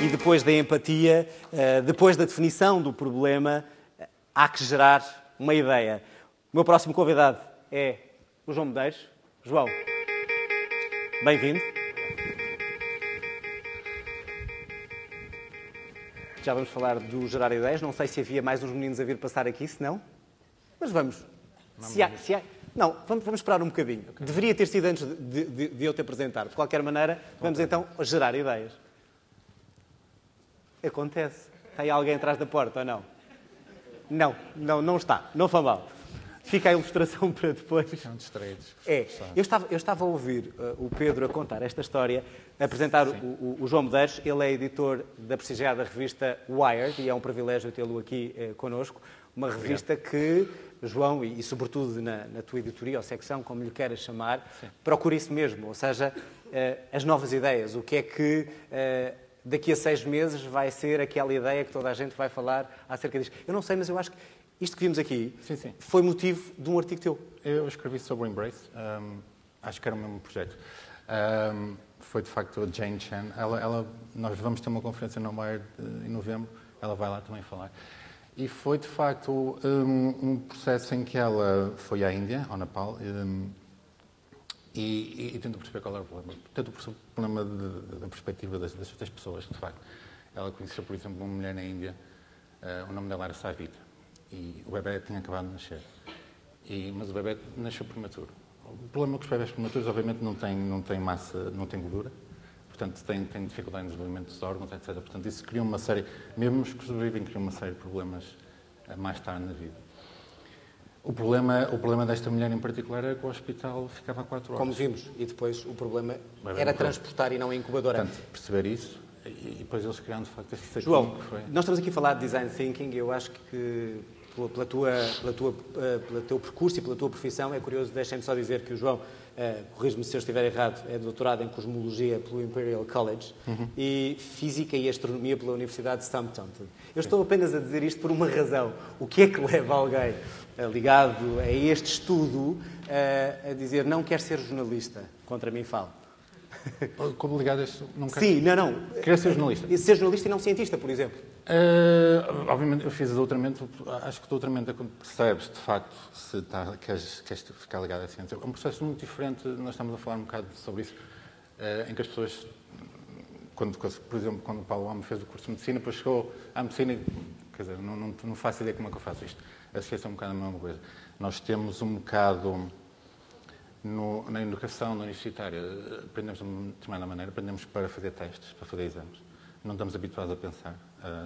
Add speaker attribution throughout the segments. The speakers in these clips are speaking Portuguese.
Speaker 1: E depois da empatia, depois da definição do problema, há que gerar uma ideia. O meu próximo convidado é o João Medeiros. João, bem-vindo. Já vamos falar do gerar ideias. Não sei se havia mais uns meninos a vir passar aqui, se não. Mas vamos. Não, vamos esperar um bocadinho. Okay. Deveria ter sido antes de eu te apresentar. De qualquer maneira, vamos então gerar ideias. Acontece. Está aí alguém atrás da porta ou não? Não está. Não foi mal. Fica a ilustração para depois.
Speaker 2: Ficam distraídos.
Speaker 1: Eu estava a ouvir o Pedro a contar esta história, a apresentar o João Medeiros. Ele é editor da prestigiada revista Wired e é um privilégio tê-lo aqui connosco. Uma revista que, João, e sobretudo na tua editoria ou secção, como lhe queiras chamar, procura isso mesmo. Ou seja, as novas ideias. O que é que daqui a 6 meses vai ser aquela ideia que toda a gente vai falar acerca disto. Eu não sei, mas eu acho que isto que vimos aqui foi motivo de um artigo teu. Eu
Speaker 2: escrevi sobre o Embrace, acho que era o mesmo projeto. Foi de facto a Jane Chen. Nós vamos ter uma conferência no Wired em novembro, ela vai lá também falar. E foi de facto um processo em que ela foi à Índia, ao Nepal, e tentou perceber qual era o problema. Tentou perceber o problema da perspectiva das pessoas, de facto. Ela conheceu, por exemplo, uma mulher na Índia, o nome dela era Savita. E o bebê tinha acabado de nascer. Mas o bebê nasceu prematuro. O problema é que os bebés prematuros, obviamente, não têm massa, não têm gordura. Portanto, têm dificuldade no desenvolvimento dos órgãos, etc. Portanto, isso cria uma série, mesmo os que sobrevivem, cria uma série de problemas mais tarde na vida. O problema desta mulher em particular era que o hospital ficava a 4 horas.
Speaker 1: Como vimos. E depois o problema era transportar e não a incubadora.
Speaker 2: Portanto, perceber isso. E depois eles criaram, de facto, esse
Speaker 1: João,
Speaker 2: que foi.
Speaker 1: Nós estamos aqui a falar de design thinking e eu acho que pelo teu percurso e pela tua profissão é curioso, deixem-me só dizer que o João, corrijo-me se eu estiver errado, é doutorado em Cosmologia pelo Imperial College e Física e Astronomia pela Universidade de Southampton. Eu estou apenas a dizer isto por uma razão. O que é que leva alguém ligado a este estudo a dizer não quer ser jornalista? Contra mim falo.
Speaker 2: Como ligado a isso?
Speaker 1: Sim, não.
Speaker 2: Quer ser jornalista?
Speaker 1: Ser jornalista e não cientista, por exemplo.
Speaker 2: Obviamente, eu fiz o doutoramento. Acho que o doutoramento é quando percebes, de facto, se queres ficar ligado à ciência. É um processo muito diferente. Nós estamos a falar um bocado sobre isso, em que as pessoas, por exemplo, quando o Paulo Almo fez o curso de Medicina, depois chegou à Medicina e, quer dizer, não faço ideia como é que eu faço isto. A ciência é um bocado a mesma coisa. Nós temos um bocado... na educação universitária, aprendemos de uma determinada maneira, aprendemos para fazer testes, para fazer exames. Não estamos habituados a pensar,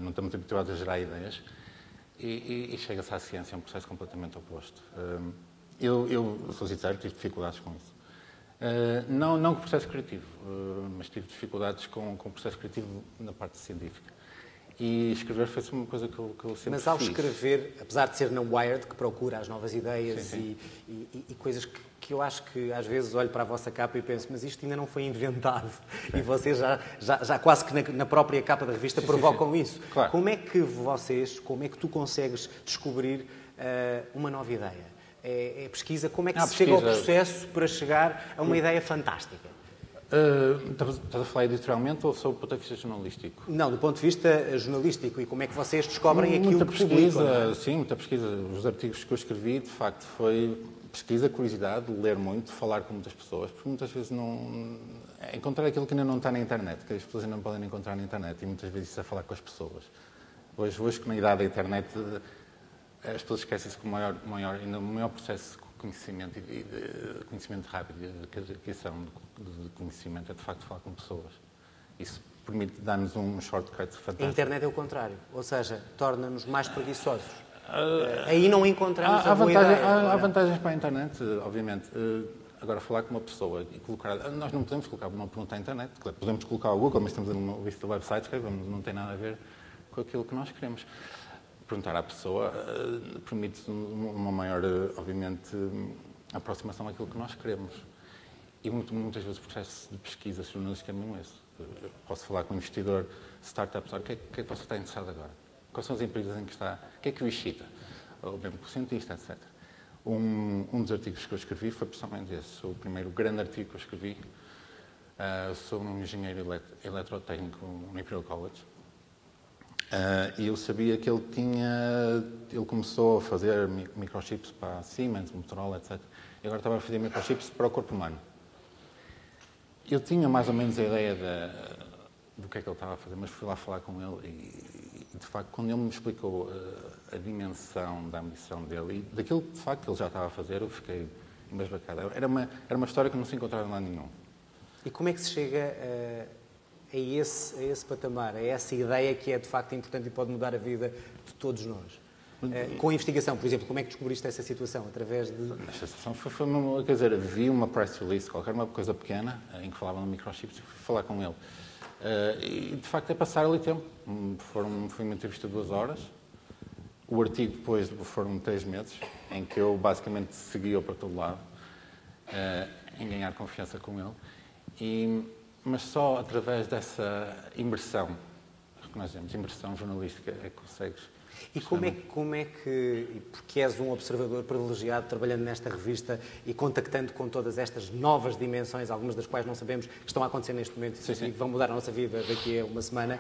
Speaker 2: não estamos habituados a gerar ideias e chega-se à ciência, é um processo completamente oposto. Eu sou sincero, tive dificuldades com isso. Não com o processo criativo, mas tive dificuldades com o processo criativo na parte científica. E escrever foi uma coisa que eu sempre fiz.
Speaker 1: Mas ao escrever, apesar de ser na Wired, que procura as novas ideias e coisas que eu acho que às vezes olho para a vossa capa e penso, mas isto ainda não foi inventado. E vocês já quase que na própria capa da revista provocam isso.
Speaker 2: Claro.
Speaker 1: Como é que tu consegues descobrir uma nova ideia? É pesquisa? Como é que se chega ao processo para chegar a uma ideia fantástica?
Speaker 2: Estás a falar editorialmente ou sob o ponto de vista jornalístico?
Speaker 1: Não, do ponto de vista jornalístico. E como é que vocês descobrem aquilo que publicam?
Speaker 2: Sim, muita pesquisa. Os artigos que eu escrevi, de facto, foi pesquisa, curiosidade, ler muito, falar com muitas pessoas, porque muitas vezes encontrar aquilo que ainda não está na internet, que as pessoas ainda não podem encontrar na internet, e muitas vezes isso é falar com as pessoas. Hoje que na idade da internet, as pessoas esquecem-se que o maior processo de conhecimento e de conhecimento rápido, de aquisição de conhecimento, é de facto falar com pessoas. Isso permite dar-nos um shortcut fantástico.
Speaker 1: A internet é o contrário, ou seja, torna-nos mais preguiçosos. Aí não encontramos a boa ideia.
Speaker 2: Há vantagens para a internet, obviamente. Agora, falar com uma pessoa e colocar... Nós não podemos colocar uma pergunta à internet. Podemos colocar ao Google, mas temos uma lista de websites que não tem nada a ver com aquilo que nós queremos. Perguntar à pessoa permite uma maior, obviamente, aproximação àquilo que nós queremos. E muitas vezes o processo de pesquisa jornalística é mesmo esse. Eu posso falar com um investidor, startups, o que é que você está interessado agora? Quais são as empresas em que está? O que é que o excita? Ou mesmo com o cientista, etc. Um dos artigos que eu escrevi foi precisamente esse. O primeiro grande artigo que eu escrevi Sou um engenheiro eletrotécnico no Imperial College. E eu sabia que ele começou a fazer microchips para a Siemens, Motorola, etc. E agora estava a fazer microchips para o corpo humano. Eu tinha mais ou menos a ideia do que é que ele estava a fazer, mas fui lá falar com ele e de facto, quando ele me explicou a dimensão da ambição dele e daquilo de facto que ele já estava a fazer, eu fiquei embasbacado. Era uma história que não se encontrava em lado nenhum.
Speaker 1: E como é que se chega a esse patamar, a essa ideia que é de facto importante e pode mudar a vida de todos nós? Com a investigação, por exemplo, como é que descobriste essa situação? Através de...
Speaker 2: Esta situação foi quer dizer, vi uma press release qualquer, uma coisa pequena, em que falavam de microchips e fui falar com ele. E de facto é passar ali tempo. Foi uma entrevista de 2 horas. O artigo depois foram 3 meses, em que eu basicamente segui-o para todo lado, em ganhar confiança com ele. Mas só através dessa imersão, que nós dizemos, imersão jornalística, é que consegues.
Speaker 1: E como é que, porque és um observador privilegiado trabalhando nesta revista e contactando com todas estas novas dimensões, algumas das quais não sabemos que estão a acontecer neste momento e vão mudar a nossa vida daqui a uma semana,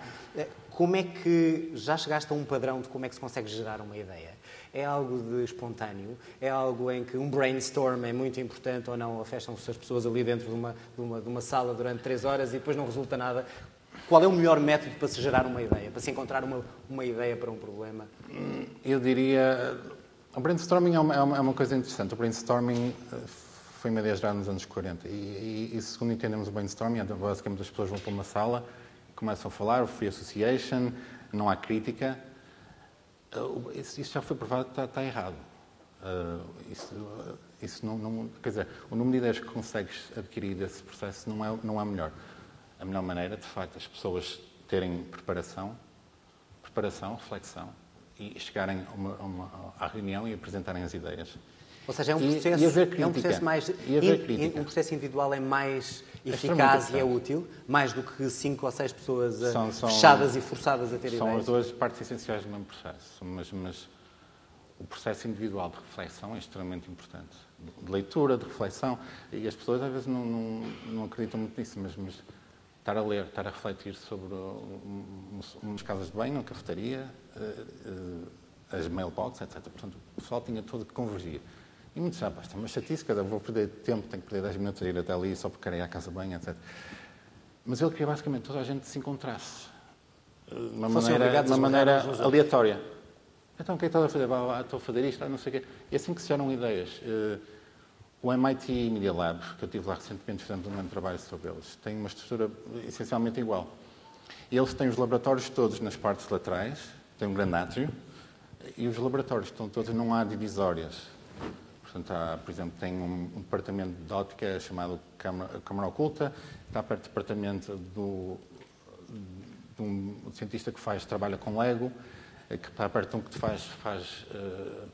Speaker 1: como é que já chegaste a um padrão de como é que se consegue gerar uma ideia? É algo de espontâneo? É algo em que um brainstorm é muito importante ou não? Ou fecham-se as pessoas ali dentro de uma sala durante 3 horas e depois não resulta nada? Qual é o melhor método para se gerar uma ideia, para se encontrar uma ideia para um problema?
Speaker 2: Eu diria... O brainstorming é uma coisa interessante. O brainstorming foi uma ideia gerada nos anos 40. E segundo entendemos o brainstorming, basicamente as pessoas vão para uma sala, começam a falar, o free association, não há crítica. Isso já foi provado que está errado. Isso não, quer dizer, o número de ideias que consegues adquirir desse processo não é melhor. A melhor maneira, de facto, as pessoas terem preparação, reflexão e chegarem à reunião e apresentarem as ideias.
Speaker 1: Ou seja, é um processo mais... Um processo individual é mais eficaz e é útil, mais do que 5 ou 6 pessoas fechadas e forçadas a ter ideias.
Speaker 2: São as 2 partes essenciais do mesmo processo, mas o processo individual de reflexão é extremamente importante. De leitura, de reflexão, e as pessoas às vezes não acreditam muito nisso, mas estar a ler, estar a refletir sobre umas casas de banho, uma cafetaria, as mailbox, etc. Portanto, o pessoal tinha tudo que convergia. E muitos já, isto é uma chatice, vou perder tempo, tenho que perder 10 minutos a ir até ali só porque quero ir à casa de banho, etc. Mas ele queria basicamente toda a gente se encontrasse de uma maneira aleatória. Então, o que é que estás a fazer? Estou a fazer isto, não sei o quê. E assim que se geram ideias. O MIT Media Lab, que eu estive lá recentemente, fizemos um grande trabalho sobre eles, tem uma estrutura essencialmente igual. Eles têm os laboratórios todos nas partes laterais, tem um grande átrio, e os laboratórios estão todos, não há divisórias. Portanto, por exemplo, tem um departamento de óptica chamado câmara oculta, está perto do departamento de um cientista que trabalha com Lego, que está perto de um que faz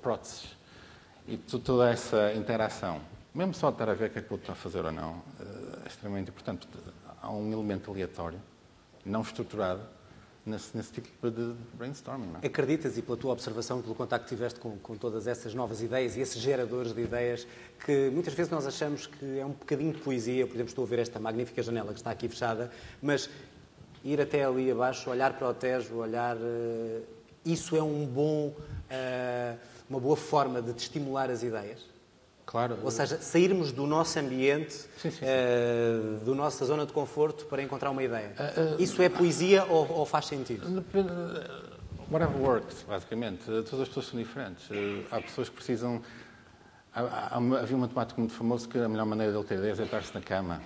Speaker 2: próteses. E toda essa interação, mesmo só estar a ver o que é que o outro está a fazer ou não, é extremamente importante. Há um elemento aleatório, não estruturado, nesse tipo de brainstorming. Não é?
Speaker 1: Acreditas, e pela tua observação, pelo contacto que tiveste com todas essas novas ideias e esses geradores de ideias, que muitas vezes nós achamos que é um bocadinho de poesia, por exemplo, estou a ver esta magnífica janela que está aqui fechada, mas ir até ali abaixo, olhar para o Tejo, isso é uma boa forma de te estimular as ideias?
Speaker 2: Claro.
Speaker 1: Ou seja, sairmos do nosso ambiente, da nossa zona de conforto para encontrar uma ideia. Isso é poesia ou faz sentido?
Speaker 2: Whatever works, basicamente. Todas as pessoas são diferentes. Há pessoas que precisam... Havia um matemático muito famoso que a melhor maneira dele ter ideias é estar-se na cama.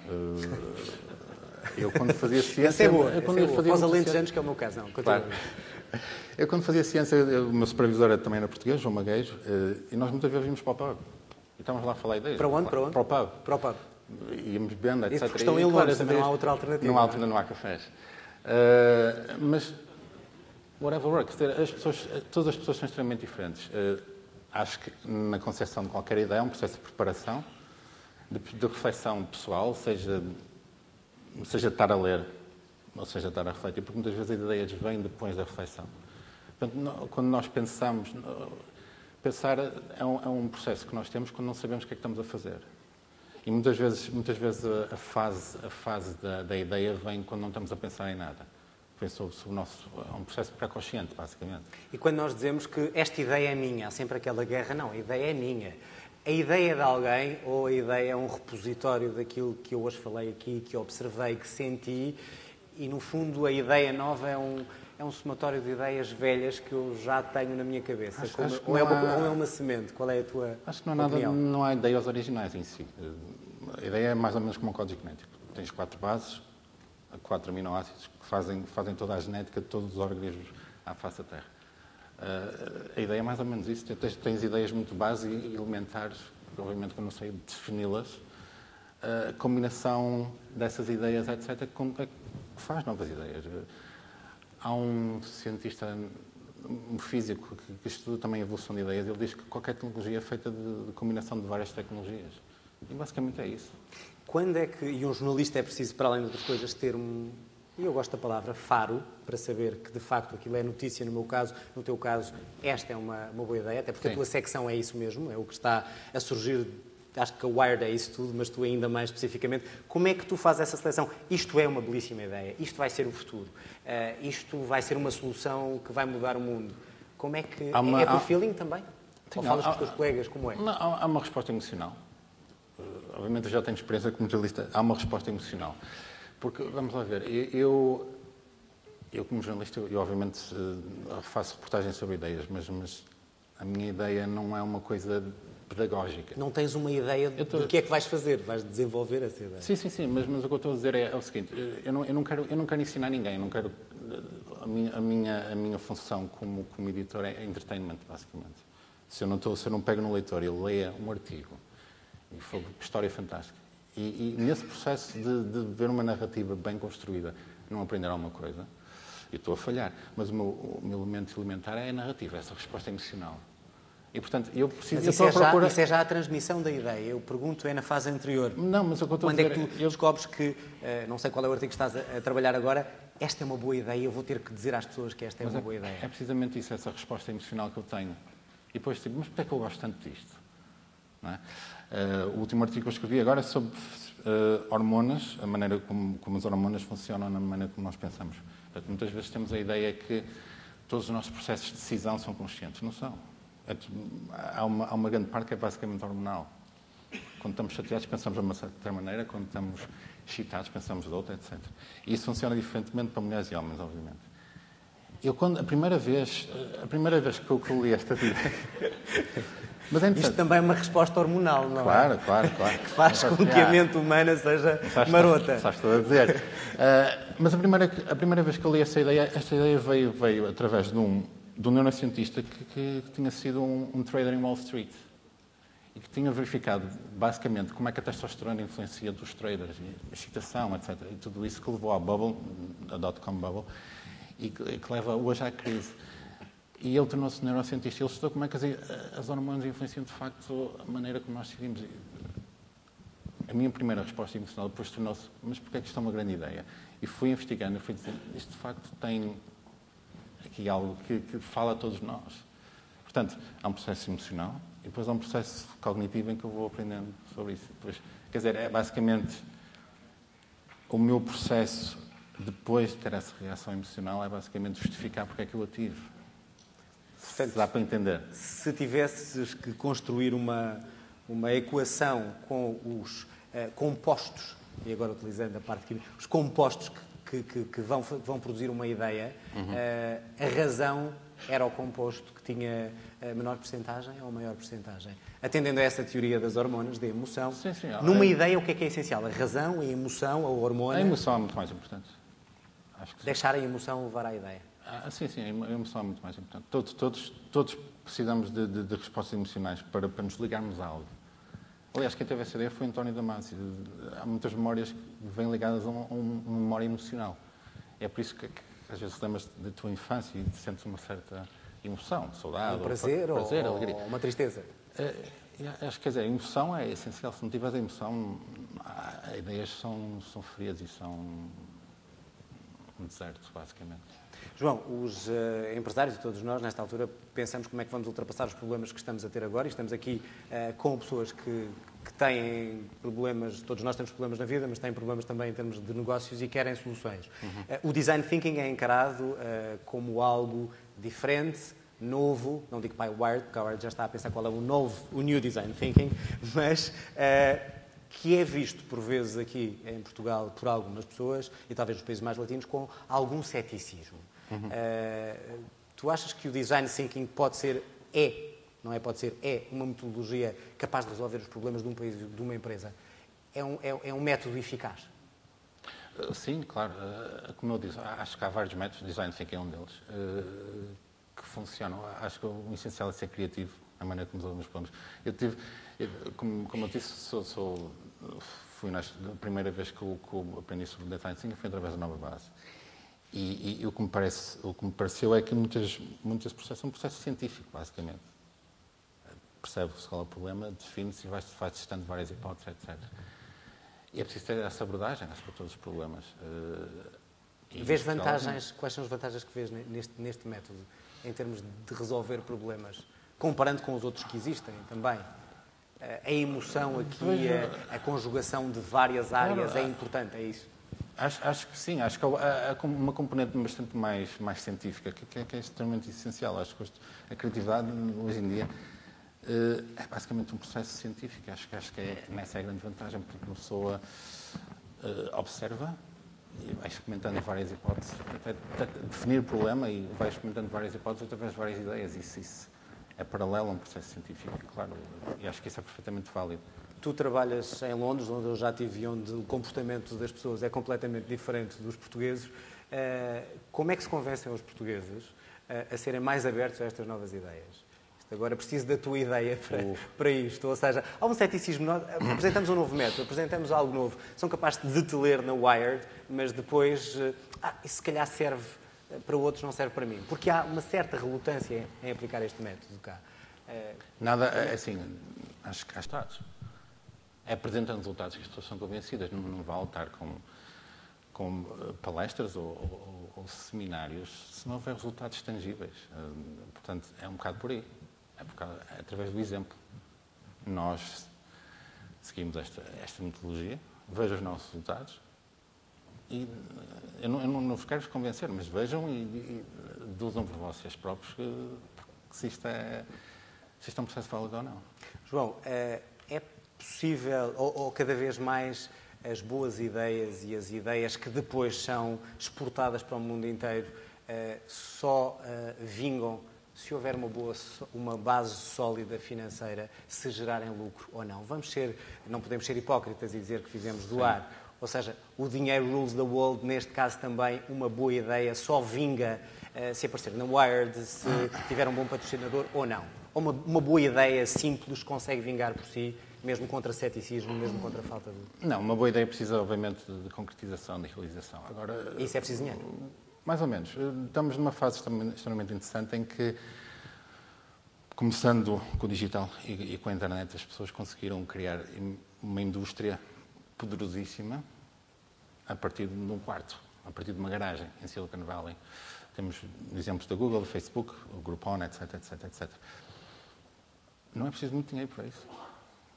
Speaker 2: Eu, quando fazia ciência...
Speaker 1: Essa é boa. Para os alentejanos, que é o meu caso. Não, continua.
Speaker 2: Claro. Eu, quando fazia ciência, o meu supervisor também era português, João Magueijo, e nós muitas vezes vimos para o pub. E estávamos lá a falar ideias.
Speaker 1: Para onde? Para
Speaker 2: o pub.
Speaker 1: Para o pub.
Speaker 2: Íamos bebendo, etc.
Speaker 1: Isso porque estão em Londres, também não há outra alternativa.
Speaker 2: Não há cafés. Mas, whatever works, todas as pessoas são extremamente diferentes. Acho que na concepção de qualquer ideia é um processo de preparação, de reflexão pessoal, seja estar a ler, ou seja, estar a refletir, porque muitas vezes as ideias vêm depois da reflexão. Portanto, quando nós pensamos... Pensar é um processo que nós temos quando não sabemos o que é que estamos a fazer. E muitas vezes a fase da ideia vem quando não estamos a pensar em nada. Vem sobre o nosso... É um processo pré-consciente, basicamente.
Speaker 1: E quando nós dizemos que esta ideia é minha, há sempre aquela guerra, não, a ideia é minha. A ideia é de alguém ou a ideia é um repositório daquilo que eu hoje falei aqui, que observei, que senti, e no fundo a ideia nova é um somatório de ideias velhas que eu já tenho na minha cabeça. Ou é uma semente? Qual é a tua
Speaker 2: Acho que não
Speaker 1: opinião?
Speaker 2: Não há ideias originais em si. A ideia é mais ou menos como um código genético. Tens 4 bases, 4 aminoácidos que fazem toda a genética de todos os organismos à face da Terra. A ideia é mais ou menos isso. Tens ideias muito básicas e elementares, obviamente que eu não sei defini-las. A combinação dessas ideias, etc., que faz novas ideias. Há um cientista, um físico, que estuda também a evolução de ideias. Ele diz que qualquer tecnologia é feita de combinação de várias tecnologias. E basicamente é isso.
Speaker 1: Quando é que, e um jornalista é preciso, para além de outras coisas, ter e eu gosto da palavra faro, para saber que de facto aquilo é notícia no meu caso, no teu caso, esta é uma boa ideia, até porque a tua secção é isso mesmo, é o que está a surgir. Acho que a Wired é isso tudo, mas tu ainda mais especificamente. Como é que tu fazes essa seleção? Isto é uma belíssima ideia, isto vai ser o futuro, isto vai ser uma solução que vai mudar o mundo. Como é que... É por feeling também? Ou falas com os teus colegas, como é?
Speaker 2: Não, há uma resposta emocional. Obviamente eu já tenho experiência como jornalista, há uma resposta emocional. Porque, vamos lá ver, eu como jornalista, eu obviamente faço reportagens sobre ideias, mas a minha ideia não é uma coisa pedagógica.
Speaker 1: Não tens uma ideia do que é que vais fazer? Vais desenvolver essa ideia?
Speaker 2: Sim, mas o que eu estou a dizer é o seguinte, eu não quero ensinar ninguém, a minha função como editor é entertainment, basicamente. Se eu não pego no leitor e ele leia um artigo, e foi história fantástica, e nesse processo de ver uma narrativa bem construída, não aprender alguma coisa, eu estou a falhar, mas o meu elemento elementar é a narrativa, essa resposta emocional. E, portanto, eu preciso...
Speaker 1: Mas isso é já a transmissão da ideia. Eu pergunto, é na fase anterior.
Speaker 2: Não, mas o que eu estou a
Speaker 1: dizer...
Speaker 2: Quando
Speaker 1: é que tu descobres que, não sei qual é o artigo que estás a trabalhar agora, esta é uma boa ideia, eu vou ter que dizer às pessoas que esta é uma boa ideia.
Speaker 2: É precisamente isso, essa resposta emocional que eu tenho. E depois digo, mas porquê é que eu gosto tanto disto? Não é? O último artigo que eu escrevi agora é sobre hormonas, a maneira como as hormonas funcionam na maneira como nós pensamos. Portanto, muitas vezes temos a ideia que todos os nossos processos de decisão são conscientes. Não são. Há uma grande parte que é basicamente hormonal. Quando estamos chateados, pensamos de uma certa maneira, quando estamos excitados, pensamos de outra, etc. E isso funciona diferentemente para mulheres e homens, obviamente. A primeira vez que eu li esta vida... Mas é
Speaker 1: isto também é uma resposta hormonal, não
Speaker 2: é? Claro.
Speaker 1: Que faz com que a mente humana seja marota.
Speaker 2: Só estou a dizer. Mas a primeira vez que eu li esta ideia veio através de um neurocientista que tinha sido um trader em Wall Street e que tinha verificado, basicamente, como é que a testosterona influencia dos traders, a excitação, etc. E tudo isso que levou à bubble, a dot-com bubble, e que leva hoje à crise. E ele tornou-se neurocientista. Ele estudou como é que as hormonas influenciam, de facto, a maneira como nós decidimos. A minha primeira resposta emocional depois tornou-se, mas porquê é que isto é uma grande ideia? E fui investigando, fui dizendo, isto de facto tem aqui algo que fala a todos nós. Portanto, há um processo emocional e depois há um processo cognitivo em que eu vou aprendendo sobre isso. Depois, quer dizer, é basicamente o meu processo, depois de ter essa reação emocional, é basicamente justificar porque é que eu a tive. Portanto, dá para entender.
Speaker 1: Se tivesses que construir uma equação com os compostos, e agora utilizando a parte química, os compostos que vão produzir uma ideia, a razão era o composto que tinha a menor percentagem ou a maior percentagem? Atendendo a essa teoria das hormonas, da emoção,
Speaker 2: sim.
Speaker 1: Numa ideia o que é essencial? A razão, a emoção, a hormona?
Speaker 2: A emoção é muito mais importante.
Speaker 1: Acho que deixar a emoção levar à ideia.
Speaker 2: Sim, a emoção é muito mais importante. Todos precisamos de respostas emocionais para nos ligarmos a algo. Aliás, quem teve essa ideia foi António Damasio. Há muitas memórias que vêm ligadas a uma memória emocional. É por isso que às vezes lembras da tua infância e sentes uma certa emoção, saudade,
Speaker 1: prazer ou
Speaker 2: alegria.
Speaker 1: Ou uma tristeza.
Speaker 2: Acho que, quer dizer, a emoção é essencial. Se não tiveres a emoção, as ideias são frias e são um deserto, basicamente.
Speaker 1: João, os empresários e todos nós, nesta altura, pensamos como é que vamos ultrapassar os problemas que estamos a ter agora, e estamos aqui com pessoas que têm problemas, todos nós temos problemas na vida, mas têm problemas também em termos de negócios e querem soluções. O design thinking é encarado como algo diferente, novo, não digo para o Wired, porque a Wired já está a pensar qual é o new design thinking, mas que é visto por vezes aqui em Portugal por algumas pessoas, e talvez nos países mais latinos, com algum ceticismo. Tu achas que o design thinking pode ser, é uma metodologia capaz de resolver os problemas de um país, de uma empresa? É um método eficaz?
Speaker 2: Sim, claro. Como eu disse, acho que há vários métodos, design thinking é um deles, que funcionam. Acho que o essencial é ser criativo, a maneira como resolvemos os problemas. Como eu disse, a primeira vez que eu aprendi sobre design thinking foi através da Nova Base. E o que me pareceu é que muitos processos são um processo científico, basicamente. Percebe-se qual é o problema, define-se e vai testando várias hipóteses, etc. E é preciso ter essa abordagem para todos os problemas.
Speaker 1: Vês vantagens? Quais são as vantagens que vês neste método, em termos de resolver problemas, comparando com os outros que existem também? A emoção aqui, a conjugação de várias áreas é importante, é isso?
Speaker 2: Acho que sim, acho que há uma componente bastante mais científica, que é extremamente essencial. Acho que a criatividade, hoje em dia, é basicamente um processo científico. Acho que essa é a grande vantagem, porque uma pessoa observa e vai experimentando várias hipóteses, até definir o problema e vai experimentando várias hipóteses através de várias ideias. Isso é paralelo a um processo científico, claro, e acho que isso é perfeitamente válido.
Speaker 1: Tu trabalhas em Londres, onde eu já estive e onde o comportamento das pessoas é completamente diferente dos portugueses. Como é que se convencem os portugueses a serem mais abertos a estas novas ideias? Agora preciso da tua ideia para isto. Ou seja, há um ceticismo. Nós apresentamos um novo método, apresentamos algo novo. São capazes de te ler na Wired, mas depois, isso se calhar serve para outros, não serve para mim. Porque há uma certa relutância em aplicar este método cá.
Speaker 2: Nada, assim, acho que há estados. É apresentando resultados que as pessoas são convencidas. Não vale estar com palestras ou seminários se não houver resultados tangíveis. Portanto, é um bocado por aí. É através do exemplo. Nós seguimos esta metodologia, vejo os nossos resultados e eu não vos quero convencer, mas vejam e deduzam por vocês próprios se isto é um processo válido ou não.
Speaker 1: João, é possível, ou cada vez mais, as boas ideias e as ideias que depois são exportadas para o mundo inteiro só vingam se houver uma base sólida financeira, se gerarem lucro ou não? Não podemos ser hipócritas e dizer que fizemos doar. Ou seja, o dinheiro rules the world, neste caso também, uma boa ideia só vinga se aparecer na Wired, se tiver um bom patrocinador ou não. Ou uma boa ideia simples consegue vingar por si, mesmo contra ceticismo, mesmo contra a falta de...
Speaker 2: Não, uma boa ideia precisa, obviamente, de concretização, de realização. Agora,
Speaker 1: isso é preciso dinheiro?
Speaker 2: Mais ou menos. Estamos numa fase extremamente interessante em que, começando com o digital e com a internet, as pessoas conseguiram criar uma indústria poderosíssima a partir de um quarto, a partir de uma garagem em Silicon Valley. Temos exemplos da Google, do Facebook, o Groupon, etc, etc, etc. Não é preciso muito dinheiro para isso.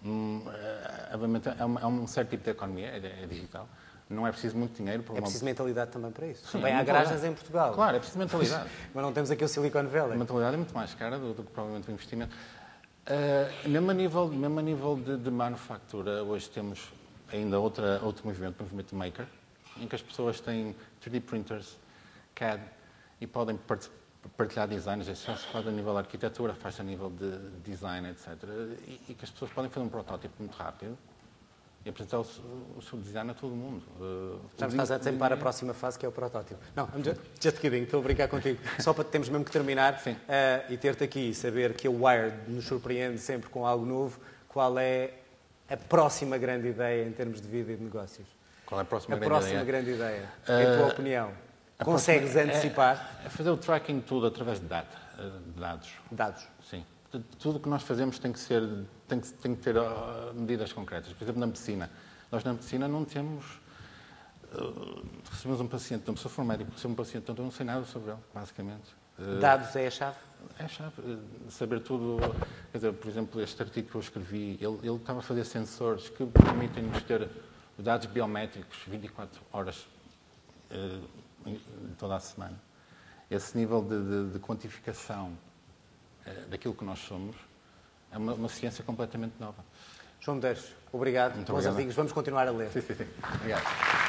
Speaker 2: É um certo tipo de economia, é digital. Não é preciso muito dinheiro para
Speaker 1: É preciso mentalidade também para isso.
Speaker 2: Sim,
Speaker 1: também há garagens em Portugal.
Speaker 2: Claro, é preciso mentalidade.
Speaker 1: Mas não temos aqui o Silicon Valley.
Speaker 2: A mentalidade é muito mais cara do que provavelmente o investimento. Mesmo a nível de manufatura, hoje temos ainda outro movimento, o movimento maker, em que as pessoas têm 3D printers, CAD, e podem partilhar designs, isso se faz a nível de arquitetura, faz a nível de design, etc. E que as pessoas podem fazer um protótipo muito rápido e apresentar o seu design a todo mundo.
Speaker 1: Já me estás a antecipar a próxima fase, que é o protótipo. Não, just kidding, estou a brincar contigo. Só para termos mesmo que terminar e ter-te aqui, saber que a Wired nos surpreende sempre com algo novo. Qual é a próxima grande ideia em termos de vida e de negócios?
Speaker 2: Qual é a próxima
Speaker 1: grande ideia? É a tua opinião? Consegues antecipar?
Speaker 2: É fazer o tracking tudo através de dados.
Speaker 1: Dados?
Speaker 2: Sim. Tudo o que nós fazemos tem que ter medidas concretas. Por exemplo, na medicina. Nós, na medicina, não temos recebemos um paciente, então, se eu for médico, se eu um paciente, então eu não sei nada sobre ele, basicamente.
Speaker 1: Dados é a chave?
Speaker 2: É a chave. Saber tudo. Quer dizer, por exemplo, este artigo que eu escrevi, ele estava a fazer sensores que permitem-nos ter dados biométricos 24 horas toda a semana. Esse nível de quantificação daquilo que nós somos é uma ciência completamente nova.
Speaker 1: João Medeiros, obrigado. Bons artigos. Vamos continuar a ler.
Speaker 2: Sim. Obrigado.